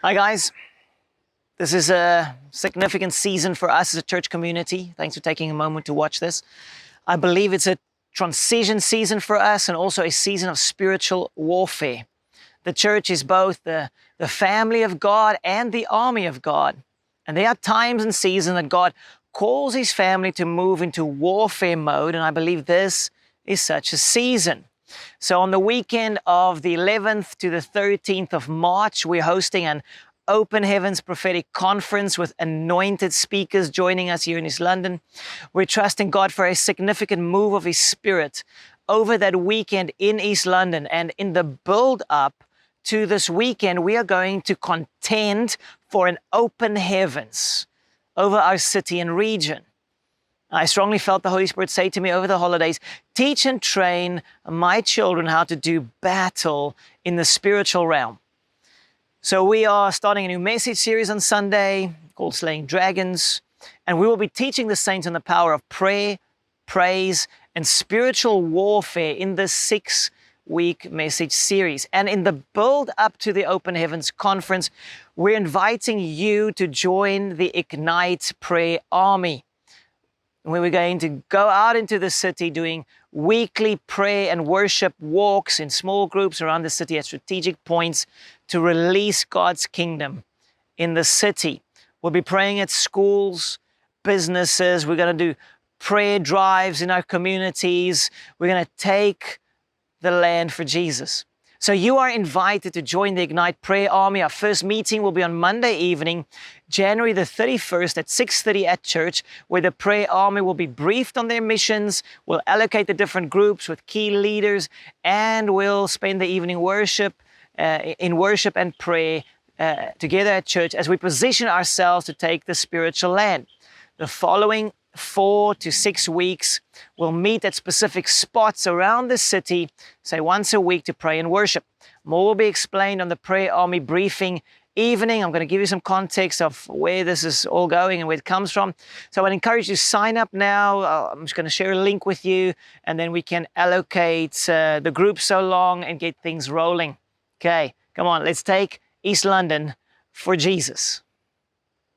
Hi guys, this is a significant season for us as a church community. Thanks for taking a moment to watch this. I believe it's a transition season for us and also a season of spiritual warfare. The church is both the family of God and the army of God. And there are times and seasons that God calls his family to move into warfare mode, and I believe this is such a season. So on the weekend of the 11th to the 13th of March, we're hosting an Open Heavens Prophetic Conference with anointed speakers joining us here in East London. We're trusting God for a significant move of His Spirit over that weekend in East London. And in the build-up to this weekend, we are going to contend for an open heavens over our city and region. I strongly felt the Holy Spirit say to me over the holidays, teach and train my children how to do battle in the spiritual realm. So we are starting a new message series on Sunday called Slaying Dragons, and we will be teaching the saints on the power of prayer, praise, and spiritual warfare in this 6-week message series. And in the build up to the Open Heavens Conference, we're inviting you to join the Ignite Prayer Army, where we're going to go out into the city doing weekly prayer and worship walks in small groups around the city at strategic points to release God's kingdom in the city. We'll be praying at schools, businesses. We're going to do prayer drives in our communities. We're going to take the land for Jesus. So you are invited to join the Ignite Prayer Army. Our first meeting will be on Monday evening, January the 31st at 6:30 at church, where the Prayer Army will be briefed on their missions. We'll allocate the different groups with key leaders, and we'll spend the evening in worship and prayer together at church as we position ourselves to take the spiritual land. The following 4 to 6 weeks, we'll meet at specific spots around the city, say once a week, to pray and worship. More will be explained on the Prayer Army briefing evening. I'm going to give you some context of where this is all going and where it comes from. So I'd encourage you to sign up now. I'm just going to share a link with you, and then we can allocate the group so long and get things rolling. Okay, come on, let's take East London for Jesus.